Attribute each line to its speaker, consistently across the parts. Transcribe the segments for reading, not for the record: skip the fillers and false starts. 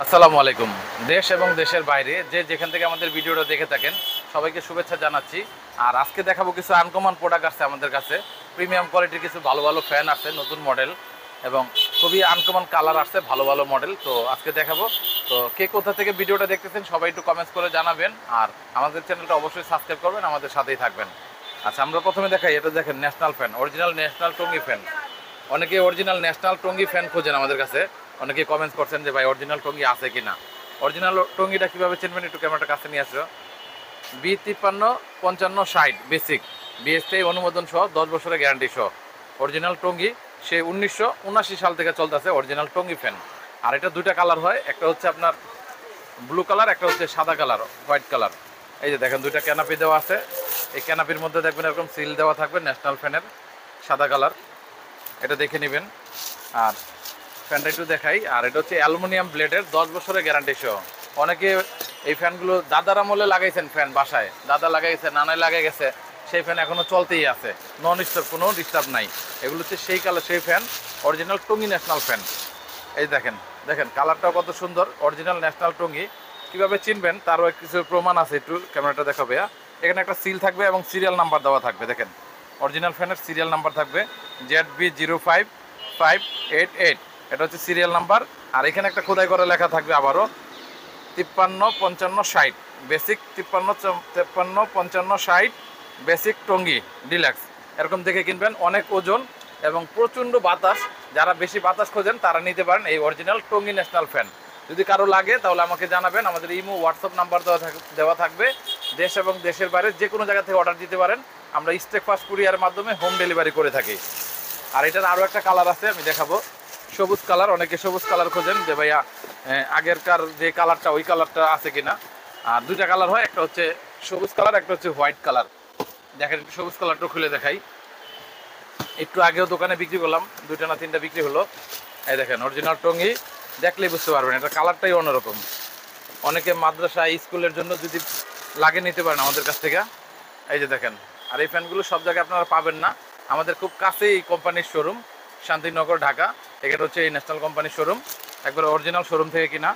Speaker 1: আসসালামু আলাইকুম। দেশ এবং দেশের বাইরে যে যেখান থেকে আমাদের ভিডিওটা দেখে থাকেন সবাইকে শুভেচ্ছা জানাচ্ছি। আর আজকে দেখাবো কিছু আনকমন প্রোডাক্ট আছে আমাদের কাছে। প্রিমিয়াম কোয়ালিটির কিছু ভালো ভালো ফ্যান আছে, নতুন মডেল এবং খুবই আনকমন কালার আসছে, ভালো ভালো মডেল। তো আজকে দেখাবো। তো কে কোথা থেকে ভিডিওটা দেখতেছেন সবাই একটু কমেন্টস করে জানাবেন, আর আমাদের চ্যানেলটা অবশ্যই সাবস্ক্রাইব করবেন, আমাদের সাথেই থাকবেন। আচ্ছা, আমরা প্রথমে দেখাই, এটা দেখেন national fan, original national Tongi fan. অনেকে অরিজিনাল ন্যাশনাল টঙ্গি ফ্যান খোঁজেন আমাদের কাছে, অনেকে কমেন্টস করছেন যে ভাই অরিজিনাল টঙ্গি আছে কি না। অরিজিনাল টঙ্গিটা কীভাবে চিনবেন, একটু ক্যামেরাটা কাছে নিয়ে আসো। B535560 বেসিক বিএসটিআই অনুমোদন সহ 10 বছরের গ্যারান্টি সহ অরিজিনাল টঙ্গি। সে 1979 সাল থেকে চলতেছে অরিজিনাল টঙ্গি ফ্যান। আর এটা দুইটা কালার হয়, একটা হচ্ছে আপনার ব্লু কালার, একটা হচ্ছে সাদা কালার, হোয়াইট কালার। এই যে দেখেন দুইটা ক্যানাপি দেওয়া আছে, এই ক্যানাপির মধ্যে দেখবেন এরকম সিল দেওয়া থাকবে ন্যাশনাল ফ্যানের, সাদা কালার। এটা দেখে নেবেন। আর ফ্যানটা একটু দেখাই। আর এটা হচ্ছে অ্যালুমিনিয়াম ব্লেডের 10 বছরের গ্যারান্টি সহ। অনেকে এই ফ্যানগুলো দাদার আমলে লাগাইছেন, ফ্যান বাসায় দাদা লাগাইছে, নানায় লাগাই গেছে, সেই ফ্যান এখনও চলতেই আছে, নন স্টপ, কোনো ডিস্টার্ব নাই। এগুলো হচ্ছে সেই কালার, সেই fan original Tongi national fan. এই দেখেন দেখেন কালারটাও কত সুন্দর, অরিজিনাল ন্যাশনাল টঙ্গি। কীভাবে চিনবেন তারও কিছু প্রমাণ আছে, একটু ক্যামেরাটা দেখাবে। এখানে একটা সিল থাকবে এবং সিরিয়াল নাম্বার দেওয়া থাকবে। দেখেন অরিজিনাল ফ্যানের সিরিয়াল নাম্বার থাকবে ZB05588, এটা হচ্ছে সিরিয়াল নাম্বার। আর এখানে একটা খোদাই করে লেখা থাকবে আবারও 535560 বেসিক, 535560 বেসিক টঙ্গি ডিলাক্স। এরকম দেখে কিনবেন, অনেক ওজন এবং প্রচণ্ড বাতাস। যারা বেশি বাতাস খোঁজেন তারা নিতে পারেন এই অরিজিনাল টঙ্গি ন্যাশনাল ফ্যান। যদি কারো লাগে তাহলে আমাকে জানাবেন, আমাদের ইমো হোয়াটসঅ্যাপ নাম্বার দেওয়া থাকবে। দেশ এবং দেশের বাইরে যে কোনো জায়গা থেকে অর্ডার দিতে পারেন, আমরা স্টেক ফাস্ট কুরিয়ারের মাধ্যমে হোম ডেলিভারি করে থাকি। আর এটার আরও একটা কালার আছে, আমি দেখাবো, সবুজ কালার। অনেকে সবুজ কালার খোঁজেন যে ভাইয়া আগেরকার যে কালারটা ওই কালারটা আছে কিনা। আর দুইটা কালার হয়, একটা হচ্ছে সবুজ কালার, একটা হচ্ছে হোয়াইট কালার। দেখেন একটু সবুজ কালারটা খুলে দেখাই। একটু আগেও দোকানে বিক্রি করলাম, দুইটা না তিনটা বিক্রি হলো। এই দেখেন অরিজিনাল টঙ্গি, দেখলেই বুঝতে পারবেন এটা কালারটাই অন্যরকম। অনেকে মাদ্রাসা স্কুলের জন্য যদি লাগে নিতে পারেন আমাদের কাছ থেকে। এই যে দেখেন। আর এই ফ্যানগুলো সব জায়গায় আপনারা পাবেন না, আমাদের খুব কাছেই এই কোম্পানির শোরুম, শান্তিনগর, ঢাকা। এখানে হচ্ছে এই ন্যাশনাল কোম্পানির শোরুম, একবার অরিজিনাল শোরুম থেকে কিনা,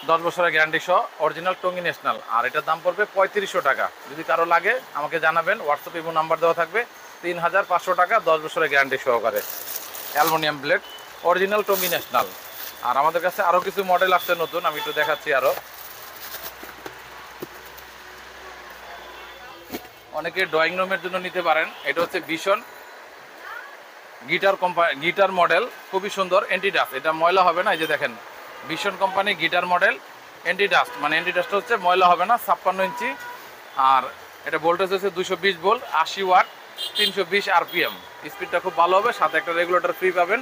Speaker 1: 10 বছরের গ্যারান্টি সহ অরিজিনাল টঙ্গি ন্যাশনাল। আর এটার দাম পড়বে 3500 টাকা। যদি কারো লাগে আমাকে জানাবেন, হোয়াটসঅ্যাপে ইমো নাম্বার দেওয়া থাকবে। 3500 টাকা, 10 বছরের গ্যারান্টি সহকারে aluminium blade, original Tongi national. আর আমাদের কাছে আরও কিছু মডেল আসছে নতুন, আমি একটু দেখাচ্ছি। আরও অনেকে ড্রয়িং রুমের জন্য নিতে পারেন। এটা হচ্ছে ভীষণ গিটার মডেল, খুবই সুন্দর, অ্যান্টি ডাস্ট, এটা ময়লা হবে না। এই যে দেখেন ভীষণ company guitar model, anti dust, মানে অ্যান্টি ডাস্ট হচ্ছে ময়লা হবে না, 56 ইঞ্চি। আর এটা ভোল্টেজ হচ্ছে 220 ভোল্ট, 80 ওয়াট, 320 RPM। স্পিডটা খুব ভালো হবে, সাথে একটা রেগুলেটর ফ্রি পাবেন।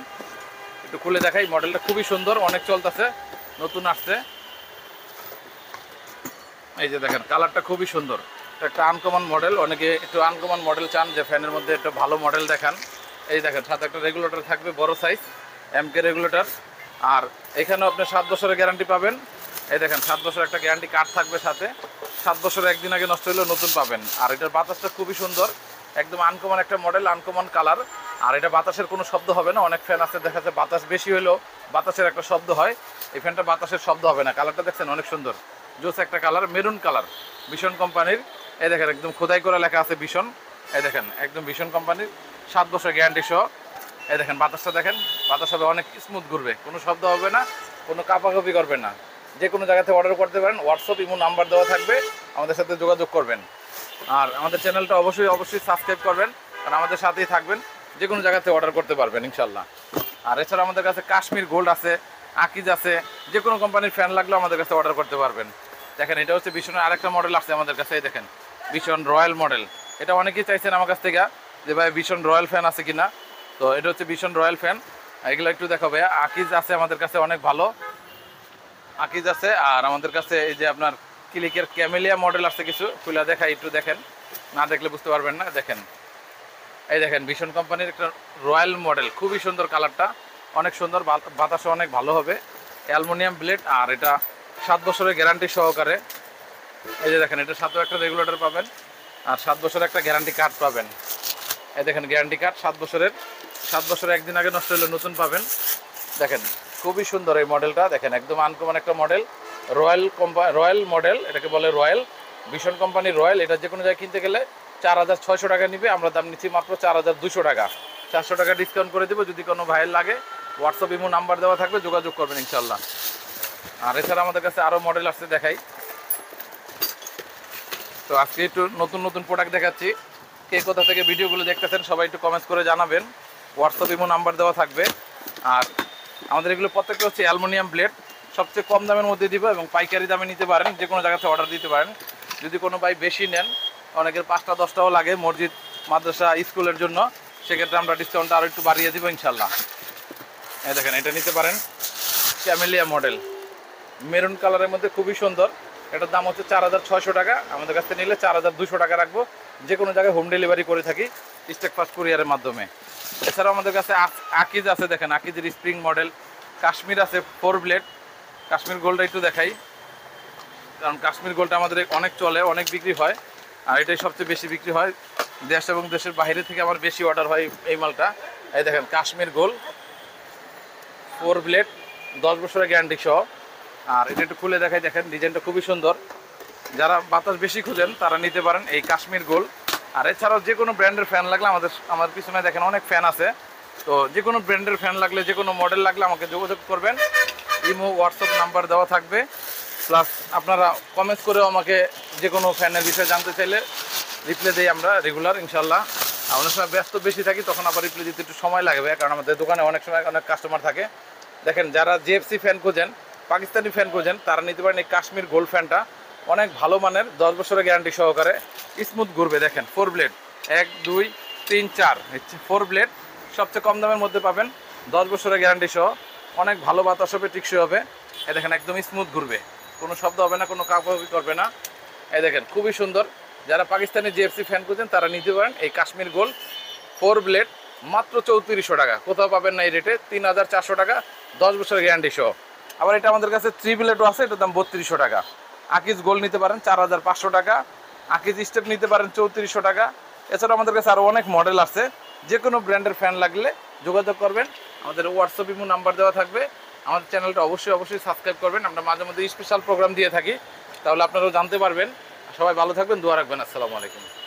Speaker 1: একটু খুলে দেখাই, মডেলটা খুবই সুন্দর, অনেক চলতেছে, নতুন আসছে। এই যে দেখেন কালারটা খুবই সুন্দর, একটা আনকমন মডেল। অনেকে একটু আনকমন মডেল চান যে ফ্যানের মধ্যে একটু ভালো মডেল দেখান। এই দেখেন সাথে একটা রেগুলেটর থাকবে, বড় সাইজ MK রেগুলেটর। আর এখানেও আপনি 7 বছরের গ্যারান্টি পাবেন। এই দেখেন 7 বছরের একটা গ্যারান্টি কার্ড থাকবে সাথে, 7 বছরের একদিন আগে নষ্ট হলেও নতুন পাবেন। আর এটার বাতাসটা খুবই সুন্দর, একদম আনকমন একটা মডেল, আনকমন কালার। আর এটা বাতাসের কোনো শব্দ হবে না। অনেক ফ্যান আছে দেখা যায় বাতাস বেশি হলেও বাতাসের একটা শব্দ হয়, এই ফ্যানটা বাতাসের শব্দ হবে না। কালারটা দেখছেন অনেক সুন্দর, জোস একটা কালার, মেরুন কালার, ভীষণ কোম্পানির। এই দেখেন একদম খোদাই করে লেখা আছে ভীষণ। এই দেখেন একদম ভীষণ কোম্পানির, 7 বছর গ্যারান্টি সহ। এই দেখেন বাতাসটা দেখেন, বাতাস হবে অনেক স্মুথ ঘুরবে, কোনো শব্দ হবে না, কোনো কাঁপাকাঁপি করবে না। যে কোনো জায়গাতে অর্ডার করতে পারেন, হোয়াটসঅ্যাপ ইমো নাম্বার দেওয়া থাকবে, আমাদের সাথে যোগাযোগ করবেন। আর আমাদের চ্যানেলটা অবশ্যই সাবস্ক্রাইব করবেন, কারণ আমাদের সাথেই থাকবেন, যে কোনো জায়গাতে অর্ডার করতে পারবেন ইনশাল্লাহ। আর এছাড়া আমাদের কাছে কাশ্মীর গোল্ড আছে, আকিজ আছে, যে কোনো কোম্পানির ফ্যান লাগলেও আমাদের কাছে অর্ডার করতে পারবেন। দেখেন এটা হচ্ছে ভীষণের আরেকটা মডেল আসছে আমাদের কাছে। এই দেখেন ভীষণ রয়্যাল মডেল, এটা অনেকেই চাইছেন আমার কাছ থেকে যে ভাই ভীষণ রয়্যাল ফ্যান আছে কিনা। তো এটা হচ্ছে ভীষণ রয়্যাল ফ্যান, এগুলো একটু দেখাবে। আকিজ আছে আমাদের কাছে, অনেক ভালো আকিজ আছে। আর আমাদের কাছে এই যে আপনার ক্লিকের ক্যামেলিয়া মডেল আসছে কিছু, খুলে দেখাই, একটু দেখেন, না দেখলে বুঝতে পারবেন না। দেখেন এই দেখেন ভীষণ কোম্পানির একটা রয়্যাল মডেল, খুবই সুন্দর, কালারটা অনেক সুন্দর, বাতাসও অনেক ভালো হবে, অ্যালুমিনিয়াম ব্লেড। আর এটা 7 বছরের গ্যারান্টি সহকারে। এই যে দেখেন এটার সাথেও একটা রেগুলেটর পাবেন, আর 7 বছরের একটা গ্যারান্টি কার্ড পাবেন। এই দেখেন গ্যারান্টি কার্ড 7 বছরের, 7 বছরের একদিন আগে নষ্ট হলে নতুন পাবেন। দেখেন খুবই সুন্দর এই মডেলটা দেখেন, একদম আনকমন একটা মডেল, রয়্যাল মডেল, এটাকে বলে রয়্যাল, ভীষণ কোম্পানির রয়্যাল। এটা যে কোনো জায়গায় কিনতে গেলে 4600 টাকা নিবে, আমরা দাম নিচ্ছি মাত্র 4200 টাকা, 400 টাকা ডিসকাউন্ট করে দেবো। যদি কোনো ভাইয়ের লাগে হোয়াটসঅ্যাপ ইমো নাম্বার দেওয়া থাকবে, যোগাযোগ করবেন ইনশাল্লাহ। আর এছাড়া আমাদের কাছে আরও মডেল আসছে, দেখাই। তো আজকে একটু নতুন নতুন প্রোডাক্ট দেখাচ্ছি। কে কোথা থেকে ভিডিওগুলো দেখতেছেন সবাই একটু কমেন্টস করে জানাবেন, হোয়াটসঅ্যাপ ইমো নাম্বার দেওয়া থাকবে। আর আমাদের এগুলো প্রত্যেকটা হচ্ছে অ্যালুমিনিয়াম প্লেট, সবচেয়ে কম দামের মধ্যে দিব এবং পাইকারি দামে নিতে পারেন, যে কোনো জায়গা থেকে অর্ডার দিতে পারেন। যদি কোনো ভাই বেশি নেন, অনেকের 5টা 10টাও লাগে মসজিদ, মাদ্রাসা, স্কুলের জন্য, সেক্ষেত্রে আমরা ডিসকাউন্টটা আরও একটু বাড়িয়ে দেবো ইনশাল্লাহ। এই দেখেন, এটা নিতে পারেন, ক্যামেলিয়া মডেল, মেরুন কালারের মধ্যে, খুবই সুন্দর। এটার দাম হচ্ছে 4600 টাকা, আমাদের কাছ থেকে নিলে 4200 টাকা রাখবো। যে কোনো জায়গায় হোম ডেলিভারি করে থাকি স্টেক ফাস্ট কুরিয়ারের মাধ্যমে। এছাড়াও আমাদের কাছে আকিজ আছে, দেখেন আকিজের স্প্রিং মডেল, কাশ্মীর আছে 4 ব্লেড, কাশ্মীর গোল্ডটা একটু দেখাই, কারণ কাশ্মীর গোল্ডটা আমাদের অনেক চলে, অনেক বিক্রি হয়, আর এটাই সবচেয়ে বেশি বিক্রি হয়। দেশ এবং দেশের বাইরে থেকে আমার বেশি অর্ডার হয় এই মালটা। এই দেখেন কাশ্মীর গোল্ড 4 ব্লেড, 10 বছরের গ্যারান্টি সহ। আর এটা একটু খুলে দেখাই, দেখেন ডিজাইনটা খুবই সুন্দর। যারা বাতাস বেশি খুঁজেন তারা নিতে পারেন এই কাশ্মীর গোল্ড। আর এছাড়াও যে কোনো ব্র্যান্ডের ফ্যান লাগলে আমার পিছনে দেখেন অনেক ফ্যান আছে, তো যে কোনো ব্র্যান্ডের ফ্যান লাগলে, যে কোনো মডেল লাগলে আমাকে যোগাযোগ করবেন, ইমো হোয়াটসঅ্যাপ নাম্বার দেওয়া থাকবে। প্লাস আপনারা কমেন্টস করেও আমাকে যে কোনো ফ্যানের বিষয়ে জানতে চাইলে রিপ্লাই দিই আমরা রেগুলার ইনশাল্লাহ। অনেক সময় ব্যস্ত বেশি থাকি, তখন আবার রিপ্লাই দিতে একটু সময় লাগবে, কারণ আমাদের দোকানে অনেক সময় অনেক কাস্টমার থাকে। দেখেন, যারা জিএফসি ফ্যান খোঁজেন, পাকিস্তানি ফ্যান খোঁজেন, তারা নিতে পারেন এই কাশ্মীর গোল্ড ফ্যানটা, অনেক ভালো মানের, 10 বছরের গ্যারান্টি সহকারে, স্মুথ ঘুরবে। দেখেন 4 ব্লেড, 1 2 3 4 4 ব্লেড, সবচেয়ে কম দামের মধ্যে পাবেন, 10 বছরের গ্যারান্টি সহ, অনেক ভালো বাতাস হবে, টিকসই হবে। এই দেখেন একদম স্মুথ ঘুরবে, কোনো শব্দ হবে না, কোনো কাঁপাকাঁপি করবে না। এই দেখেন খুবই সুন্দর। যারা পাকিস্তানি জিএফসি ফ্যান খুঁজেন তারা নিতে পারেন এই কাশ্মীর গোল্ড 4 ব্লেড, মাত্র 3400 টাকা, কোথাও পাবেন না এই রেটে, 3400 টাকা, 10 বছরের গ্যারান্টি সহ। আবার এটা আমাদের কাছে 3 ব্লেডও আছে, এটার দাম 3200 টাকা। আকিজ গোল্ড নিতে পারেন 4500 টাকা, আকিজ স্টেপ নিতে পারেন 3400 টাকা। এছাড়াও আমাদের কাছে আরও অনেক মডেল আছে, যে কোনো ব্র্যান্ডের ফ্যান লাগলে যোগাযোগ করবেন, আমাদের হোয়াটসঅ্যাপ ইমো নাম্বার দেওয়া থাকবে। আমাদের চ্যানেলটা অবশ্যই সাবস্ক্রাইব করবেন, আমরা মাঝে মধ্যে স্পেশাল প্রোগ্রাম দিয়ে থাকি, তাহলে আপনারাও জানতে পারবেন। সবাই ভালো থাকবেন, দোয়া রাখবেন। আসসালামু আলাইকুম।